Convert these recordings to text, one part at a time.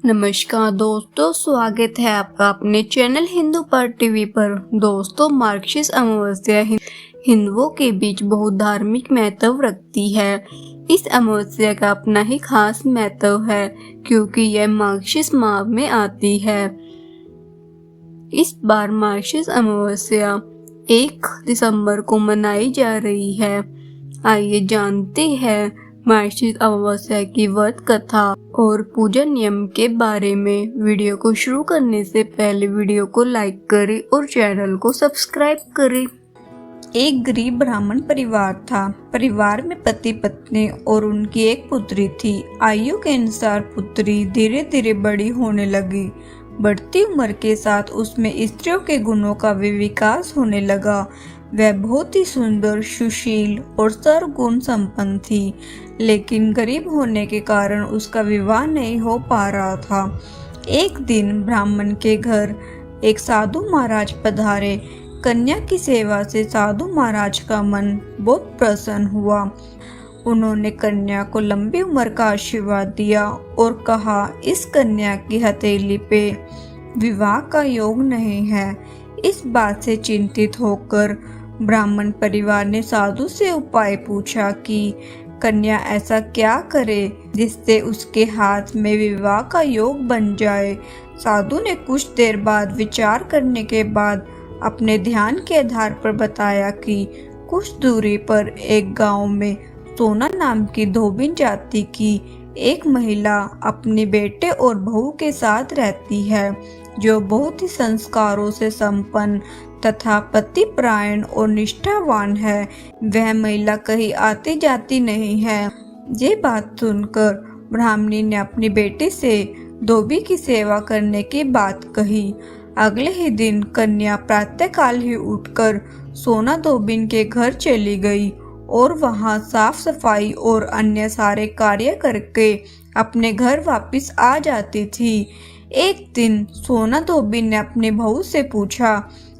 नमस्कार दोस्तों, स्वागत है आपका अपने चैनल हिंदू पर टीवी पर। दोस्तों, मार्गशीर्ष अमावस्या हिंदुओं के बीच बहुत धार्मिक महत्व रखती है। इस अमावस्या का अपना ही खास महत्व है क्योंकि यह मार्गशीर्ष माह में आती है। इस बार मार्गशीर्ष अमावस्या 1 दिसंबर को मनाई जा रही है। आइए जानते हैं मार्गशीर्ष अमावस्या की व्रत कथा और पूजा नियम के बारे में। वीडियो को शुरू करने से पहले वीडियो को लाइक करें और चैनल को सब्सक्राइब करें। एक गरीब ब्राह्मण परिवार था। परिवार में पति पत्नी और उनकी एक पुत्री थी। आयु के अनुसार पुत्री धीरे धीरे बड़ी होने लगी। बढ़ती उम्र के साथ उसमें स्त्रियों के गुणों का भी विकास होने लगा। वह बहुत ही सुंदर, सुशील और सर्वगुण संपन्न थी, लेकिन गरीब होने के कारण उसका विवाह नहीं हो पा रहा था। एक दिन ब्राह्मण के घर एक साधु महाराज पधारे। कन्या की सेवा से साधु महाराज का मन बहुत प्रसन्न हुआ। उन्होंने कन्या को लंबी उम्र का आशीर्वाद दिया और कहा, इस कन्या की हथेली पे विवाह का योग नहीं है। इस बात से चिंतित होकर ब्राह्मण परिवार ने साधु से उपाय पूछा कि कन्या ऐसा क्या करे जिससे उसके हाथ में विवाह का योग बन जाए। साधु ने कुछ देर बाद विचार करने के बाद अपने ध्यान के आधार पर बताया कि कुछ दूरी पर एक गांव में सोना नाम की धोबिन जाति की एक महिला अपने बेटे और बहू के साथ रहती है, जो बहुत ही संस्कारों से संपन्न तथा पतिपरायण और निष्ठावान है। वह महिला कहीं आती जाती नहीं है। ये बात सुनकर ब्राह्मणी ने अपनी बेटी से धोबी की सेवा करने की बात कही। अगले ही दिन कन्या प्रातःकाल ही उठकर सोना धोबिन के घर चली गई और वहां साफ सफाई और अन्य सारे कार्य करके अपने घर वापस आ जाती थी। एक दिन सोना धोबिन ने अपनी बहू से पूछा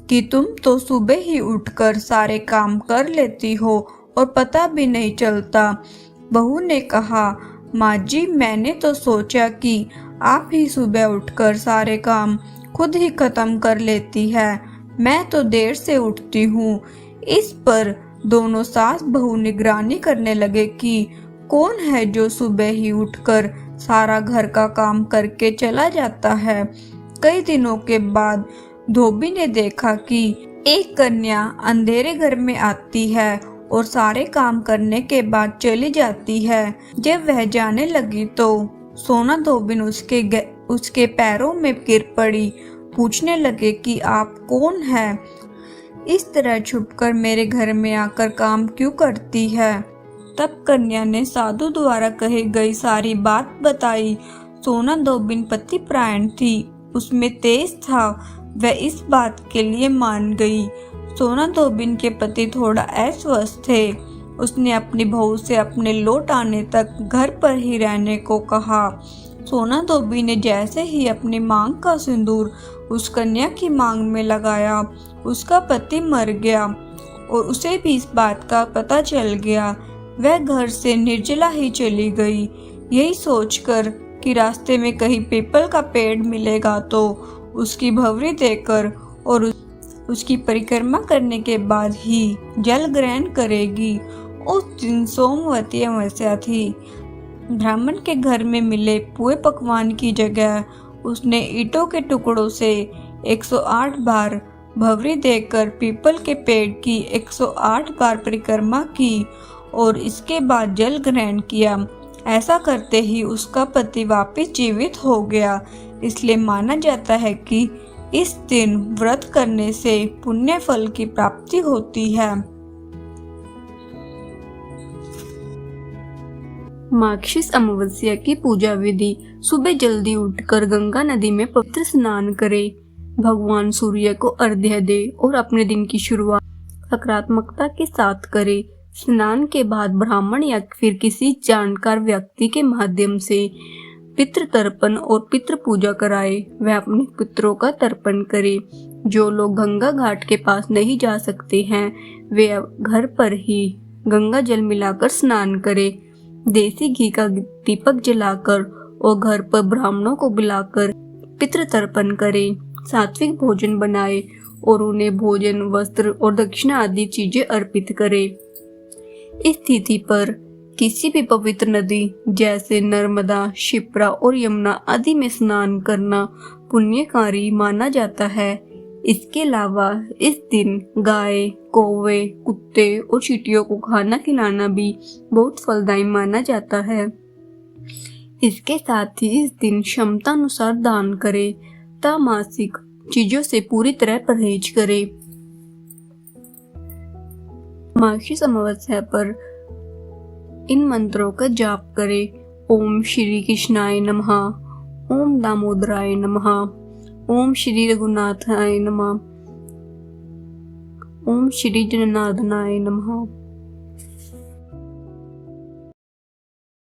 कि तुम तो सुबह ही उठकर सारे काम कर लेती हो और पता भी नहीं चलता। बहू ने कहा, माँ जी, मैंने तो सोचा कि आप ही सुबह उठकर सारे काम खुद ही खत्म कर लेती है। मैं तो देर से उठती हूँ। इस पर दोनों सास बहू निगरानी करने लगे कि कौन है जो सुबह ही उठकर सारा घर का काम करके चला जाता है। कई दिनों के बाद धोबी ने देखा कि एक कन्या अंधेरे घर में आती है और सारे काम करने के बाद चली जाती है। जब वह जाने लगी तो सोना धोबिन उसके पैरों में गिर पड़ी। पूछने लगे कि आप कौन है? इस तरह छुपकर मेरे घर में आकर काम क्यों करती है? तब कन्या ने साधु द्वारा कही गई सारी बात बताई। सोना धोबिन पतिपरायण थी, उसमें तेज था। वह इस बात के लिए मान गई। सोना धोबिन के पति थोड़ा अस्वस्थ थे। उसने अपनी बहू से अपने लौट आने तक घर पर ही रहने को कहा। सोना धोबी ने जैसे ही अपनी मांग का सिंदूर उस कन्या की मांग में लगाया, उसका पति मर गया और उसे भी इस बात का पता चल गया। वह घर से निर्जला ही चली गई। यही सोचकर कि रास्ते में कहीं पीपल का पेड़ मिलेगा तो उसकी भंवरी देकर और उसकी परिक्रमा करने के बाद ही जल ग्रहण करेगी। उस दिन सोमवती अमावस्या थी। ब्राह्मण के घर में मिले पुए पकवान की जगह उसने ईंटों के टुकड़ों से 108 बार भंवरी देकर पीपल के पेड़ की 108 बार परिक्रमा की और इसके बाद जल ग्रहण किया। ऐसा करते ही उसका पति वापस जीवित हो गया। इसलिए माना जाता है कि इस दिन व्रत करने से पुण्य फल की प्राप्ति होती है। मार्गशीर्ष अमावस्या की पूजा विधि। सुबह जल्दी उठकर गंगा नदी में पवित्र स्नान करें, भगवान सूर्य को अर्घ्य दे और अपने दिन की शुरुआत सकारात्मकता के साथ करें। स्नान के बाद ब्राह्मण या फिर किसी जानकार व्यक्ति के माध्यम से पितृ तर्पण और पितृ पूजा कराए। वह अपने पितरों का तर्पण करे। जो लोग गंगा घाट के पास नहीं जा सकते हैं, वे घर पर ही गंगा जल मिलाकर स्नान करें। देसी घी का दीपक जलाकर और घर पर ब्राह्मणों को बुलाकर पितृ तर्पण करे, सात्विक भोजन बनाए और उन्हें भोजन, वस्त्र और दक्षिणा आदि चीजें अर्पित करे। इस तिथि पर किसी भी पवित्र नदी जैसे नर्मदा, शिप्रा और यमुना आदि में स्नान करना पुण्यकारी माना जाता है। इसके अलावा इस दिन गाय, कौवे, कुत्ते और चींटियों को खाना खिलाना भी बहुत फलदायी माना जाता है। इसके साथ ही इस दिन क्षमता अनुसार दान करें तथा मासिक चीजों से पूरी तरह परहेज करें। मार्गशीर्ष अमावस्या पर इन मंत्रों का जाप करें। ओम श्री कृष्णाय नमः, ओम दामोदराय नमः, ओम श्री रघुनाथाय नमः, ओम श्री जनार्दनाय नमः।